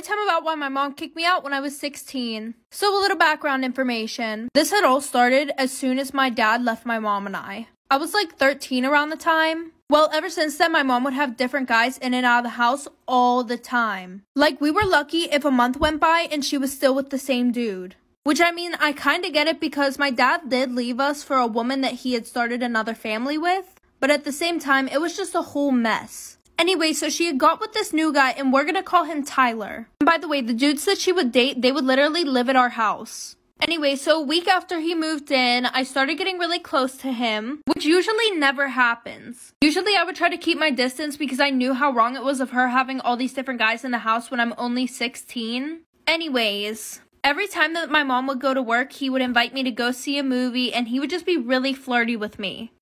Storytime about why my mom kicked me out when I was 16. So a little background information. This had all started as soon as my dad left my mom and I. I was like 13 around the time. Well, ever since then, my mom would have different guys in and out of the house all the time. Like, we were lucky if a month went by and she was still with the same dude. Which, I mean, I kind of get it because my dad did leave us for a woman that he had started another family with. But at the same time, it was just a whole mess. Anyway, so she had got with this new guy, and we're gonna call him Tyler. And by the way, the dudes that she would date, they would literally live at our house. Anyway, so a week after he moved in, I started getting really close to him, which usually never happens. Usually I would try to keep my distance because I knew how wrong it was of her having all these different guys in the house when I'm only 16. Anyways, every time that my mom would go to work, he would invite me to go see a movie, and he would just be really flirty with me.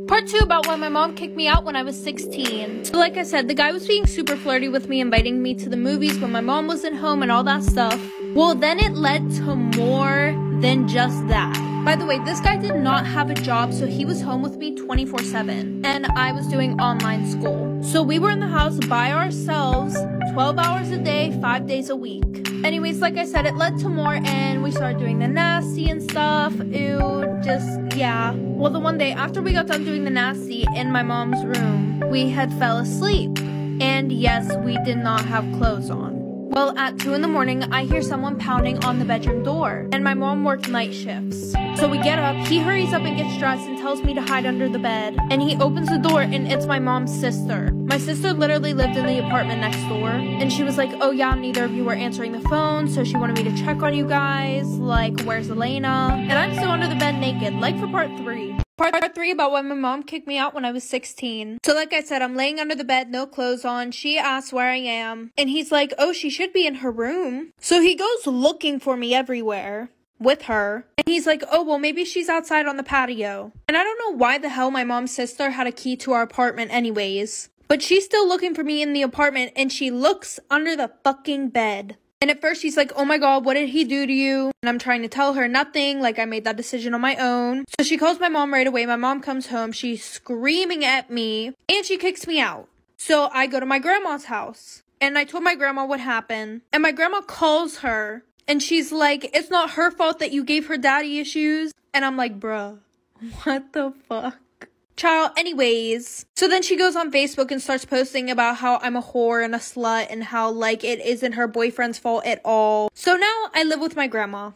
Part 2 about why my mom kicked me out when I was 16. So like I said, the guy was being super flirty with me, inviting me to the movies when my mom wasn't home and all that stuff. Well, then it led to more than just that. By the way, this guy did not have a job, so he was home with me 24/7. And I was doing online school. So we were in the house by ourselves, 12 hours a day, 5 days a week. Anyways, like I said, it led to more, and we started doing the nasty and stuff. Ew, just, yeah. Well, the one day after we got done doing the nasty in my mom's room, we had fell asleep. And yes, we did not have clothes on. Well, at 2 in the morning, I hear someone pounding on the bedroom door, and my mom worked night shifts. So we get up, he hurries up and gets dressed and tells me to hide under the bed, and he opens the door, and it's my mom's sister. My sister literally lived in the apartment next door, and she was like, oh yeah, neither of you were answering the phone, so she wanted me to check on you guys, like, where's Elena? And I'm still under the bed naked, like for part 3. Part 3 about why my mom kicked me out when I was 16. So like I said, I'm laying under the bed, no clothes on. She asks where I am. And he's like, oh, she should be in her room. So he goes looking for me everywhere with her. And he's like, oh, well, maybe she's outside on the patio. And I don't know why the hell my mom's sister had a key to our apartment anyways. But she's still looking for me in the apartment, and she looks under the fucking bed. And at first she's like, oh my god, what did he do to you? And I'm trying to tell her nothing, like I made that decision on my own. So she calls my mom right away. My mom comes home, she's screaming at me, and she kicks me out. So I go to my grandma's house, and I told my grandma what happened. And my grandma calls her, and she's like, it's not her fault that you gave her daddy issues. And I'm like, bruh, what the fuck? Child, anyways, so then she goes on Facebook and starts posting about how I'm a whore and a slut and how, like, it isn't her boyfriend's fault at all. So now I live with my grandma.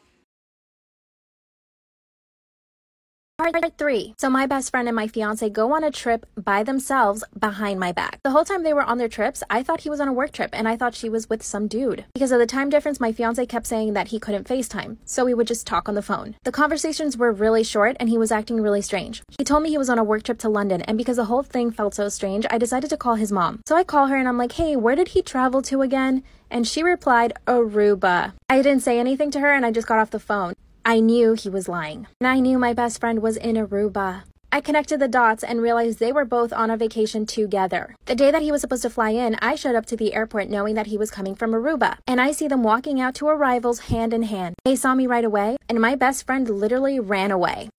Part 3. So my best friend and my fiance go on a trip by themselves behind my back. The whole time they were on their trips, I thought he was on a work trip, and I thought she was with some dude. Because of the time difference, my fiance kept saying that he couldn't FaceTime, so we would just talk on the phone. The conversations were really short, and he was acting really strange. He told me he was on a work trip to London, and because the whole thing felt so strange, I decided to call his mom. So I call her and I'm like, hey, where did he travel to again? And she replied, Aruba. I didn't say anything to her, and I just got off the phone. I knew he was lying, and I knew my best friend was in Aruba. I connected the dots and realized they were both on a vacation together. The day that he was supposed to fly in, I showed up to the airport knowing that he was coming from Aruba, and I see them walking out to arrivals hand in hand. They saw me right away, and my best friend literally ran away.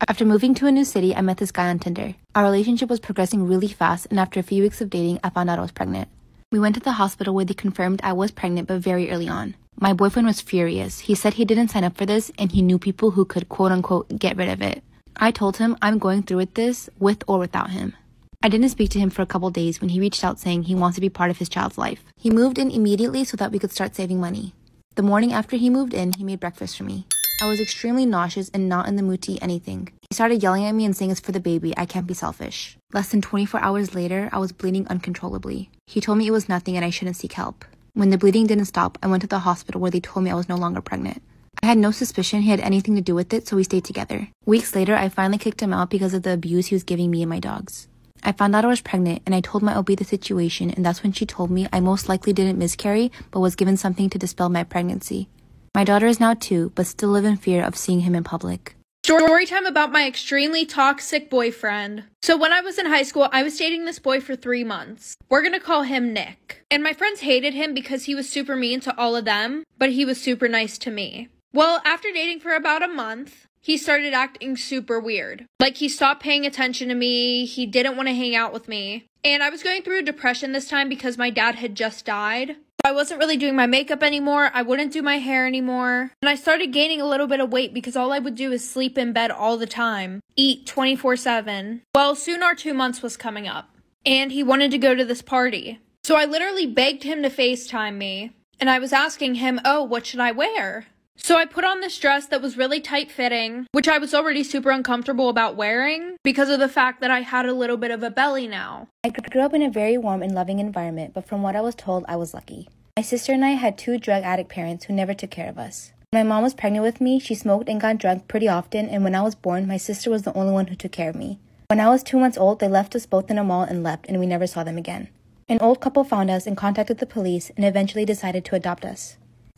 After moving to a new city, I met this guy on Tinder. Our relationship was progressing really fast, and after a few weeks of dating, I found out I was pregnant. We went to the hospital where they confirmed I was pregnant, but very early on. My boyfriend was furious. He said he didn't sign up for this, and he knew people who could quote-unquote get rid of it. I told him I'm going through with this, with or without him. I didn't speak to him for a couple days when he reached out saying he wants to be part of his child's life. He moved in immediately so that we could start saving money. The morning after he moved in, he made breakfast for me. I was extremely nauseous and not in the mood to eat anything. He started yelling at me and saying it's for the baby, I can't be selfish. Less than 24 hours later, I was bleeding uncontrollably. He told me it was nothing and I shouldn't seek help. When the bleeding didn't stop, I went to the hospital where they told me I was no longer pregnant. I had no suspicion he had anything to do with it, so we stayed together. Weeks later, I finally kicked him out because of the abuse he was giving me and my dogs. I found out I was pregnant, and I told my OB the situation, and that's when she told me I most likely didn't miscarry, but was given something to dispel my pregnancy. My daughter is now 2, but still live in fear of seeing him in public. Story time about my extremely toxic boyfriend. So when I was in high school, I was dating this boy for 3 months. We're gonna call him Nick. And my friends hated him because he was super mean to all of them, but he was super nice to me. Well, after dating for about a month, he started acting super weird. Like, he stopped paying attention to me, he didn't want to hang out with me. And I was going through a depression this time because my dad had just died. I wasn't really doing my makeup anymore. I wouldn't do my hair anymore. And I started gaining a little bit of weight because all I would do is sleep in bed all the time. Eat 24/7. Well, soon our 2 months was coming up. And he wanted to go to this party. So I literally begged him to FaceTime me. And I was asking him, oh, what should I wear? So I put on this dress that was really tight-fitting, which I was already super uncomfortable about wearing because of the fact that I had a little bit of a belly now. I grew up in a very warm and loving environment, but from what I was told, I was lucky. My sister and I had 2 drug addict parents who never took care of us. When my mom was pregnant with me, she smoked and got drunk pretty often, and when I was born, my sister was the only one who took care of me. When I was 2 months old, they left us both in a mall and left, and we never saw them again. An old couple found us and contacted the police and eventually decided to adopt us.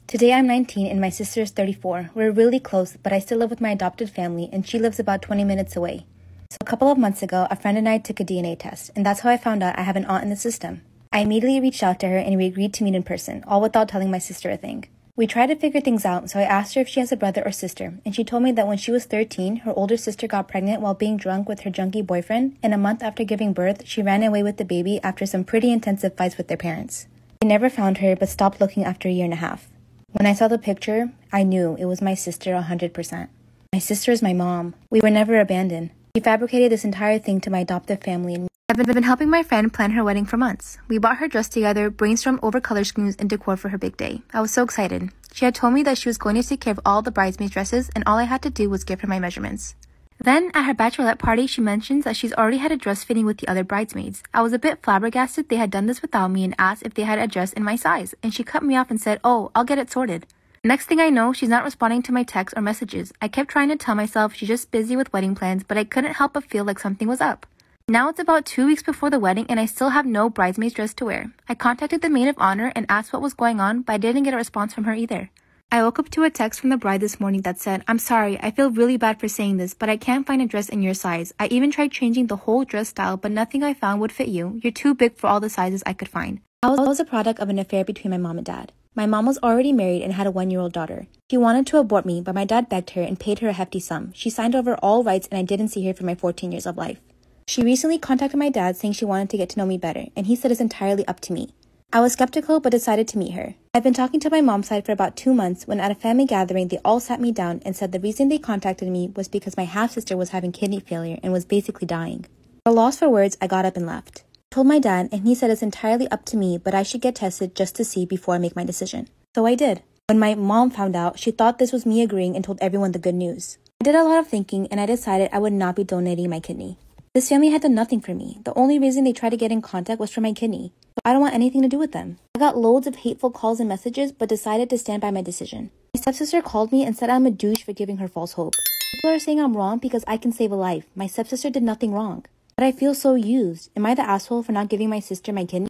Today I'm 19 and my sister is 34. We're really close, but I still live with my adopted family and she lives about 20 minutes away. So a couple of months ago, a friend and I took a DNA test, and that's how I found out I have an aunt in the system. I immediately reached out to her and we agreed to meet in person, all without telling my sister a thing. We tried to figure things out, so I asked her if she has a brother or sister, and she told me that when she was 13, her older sister got pregnant while being drunk with her junkie boyfriend, and a month after giving birth, she ran away with the baby after some pretty intensive fights with their parents. They never found her, but stopped looking after a year and a half. When I saw the picture, I knew it was my sister 100%. My sister is my mom. We were never abandoned. She fabricated this entire thing to my adoptive family, and I've been helping my friend plan her wedding for months. We bought her dress together, brainstormed over color schemes and decor for her big day. I was so excited. She had told me that she was going to take care of all the bridesmaids' dresses, and all I had to do was give her my measurements. Then, at her bachelorette party, she mentions that she's already had a dress fitting with the other bridesmaids. I was a bit flabbergasted they had done this without me and asked if they had a dress in my size, and she cut me off and said, oh, I'll get it sorted. Next thing I know, she's not responding to my texts or messages. I kept trying to tell myself she's just busy with wedding plans, but I couldn't help but feel like something was up. Now it's about 2 weeks before the wedding and I still have no bridesmaid's dress to wear. I contacted the maid of honor and asked what was going on, but I didn't get a response from her either. I woke up to a text from the bride this morning that said, I'm sorry, I feel really bad for saying this, but I can't find a dress in your size. I even tried changing the whole dress style, but nothing I found would fit you. You're too big for all the sizes I could find. I was a product of an affair between my mom and dad. My mom was already married and had a 1-year-old daughter. She wanted to abort me, but my dad begged her and paid her a hefty sum. She signed over all rights and I didn't see her for my 14 years of life. She recently contacted my dad saying she wanted to get to know me better, and he said it's entirely up to me. I was skeptical but decided to meet her. I've been talking to my mom's side for about 2 months when at a family gathering they all sat me down and said the reason they contacted me was because my half-sister was having kidney failure and was basically dying. At a loss for words, I got up and left. I told my dad and he said it's entirely up to me, but I should get tested just to see before I make my decision. So I did. When my mom found out, she thought this was me agreeing and told everyone the good news. I did a lot of thinking and I decided I would not be donating my kidney. This family had done nothing for me. The only reason they tried to get in contact was for my kidney. So I don't want anything to do with them. I got loads of hateful calls and messages, but decided to stand by my decision. My stepsister called me and said I'm a douche for giving her false hope. People are saying I'm wrong because I can save a life. My stepsister did nothing wrong. But I feel so used. Am I the asshole for not giving my sister my kidney?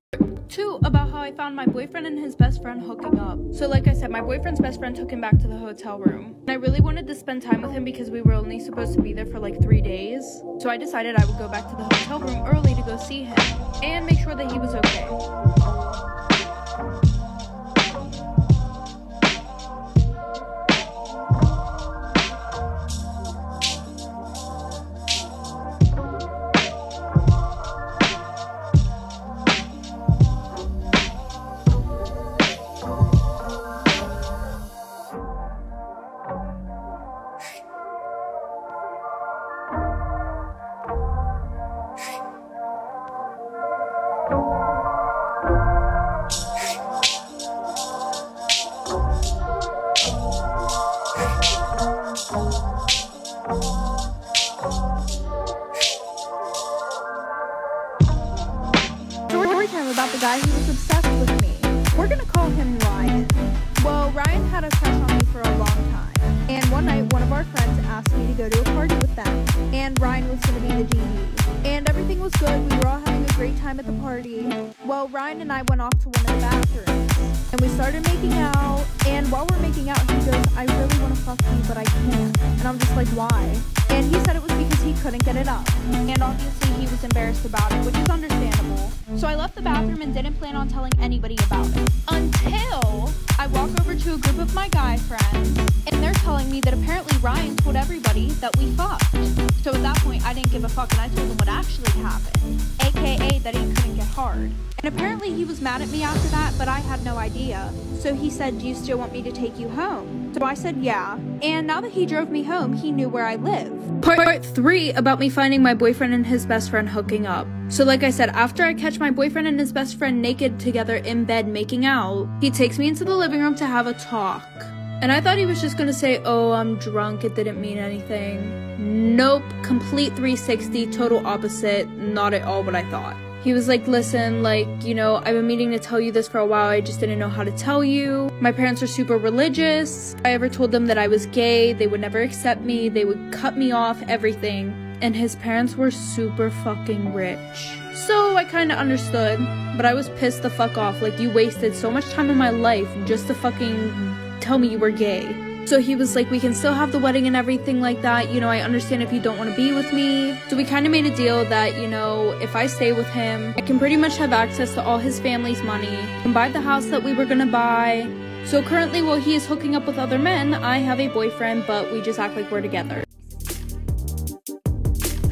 2, about how I found my boyfriend and his best friend hooking up. So like I said, my boyfriend's best friend took him back to the hotel room. And I really wanted to spend time with him because we were only supposed to be there for like 3 days. So I decided I would go back to the hotel room early to go see him and make sure that he was okay. Storytime about the guy who was obsessed with me. We're gonna call him Ryan. Well, Ryan had a crush on me for a long time. And one night, one of our friends asked me to go to a party with them. And Ryan was gonna be the genie. And everything was good. We were all having a great time at the party. Well, Ryan and I went off to one of the bathrooms. And we started making out. And while we're making out, he goes, I really want to fuck you, but I can't. And I'm just like, why? And he said it was because he couldn't get it up. And obviously he was embarrassed about it, which is understandable. So I left the bathroom and didn't plan on telling anybody about it. Until I walk over to a group of my guy friends, and they're telling me that apparently Ryan told everybody that we fucked. So at that point, I didn't give a fuck and I told him what actually happened, aka that he couldn't get hard. And apparently he was mad at me after that, but I had no idea. So he said, do you still want me to take you home? So I said, yeah. And now that he drove me home, he knew where I live. Part 3 about me finding my boyfriend and his best friend hooking up. So like I said, after I catch my boyfriend and his best friend naked together in bed making out, he takes me into the living room to have a talk. And I thought he was just gonna say, oh, I'm drunk, it didn't mean anything. Nope, complete 360, total opposite, not at all what I thought. He was like, listen, like, you know, I've been meaning to tell you this for a while, I just didn't know how to tell you. My parents are super religious. If I ever told them that I was gay, they would never accept me, they would cut me off, everything. And his parents were super fucking rich. So I kinda understood, but I was pissed the fuck off, like, you wasted so much time in my life just to fucking tell me you were gay. So he was like, we can still have the wedding and everything like that, you know, I understand if you don't want to be with me. So we kind of made a deal that, you know, if I stay with him, I can pretty much have access to all his family's money, can buy the house that we were gonna buy. So currently, while he is hooking up with other men, I have a boyfriend, but we just act like we're together.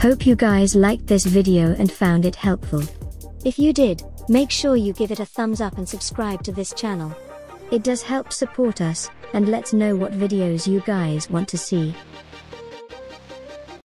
Hope you guys liked this video and found it helpful. If you did, make sure you give it a thumbs up and subscribe to this channel. It does help support us, and let's know what videos you guys want to see.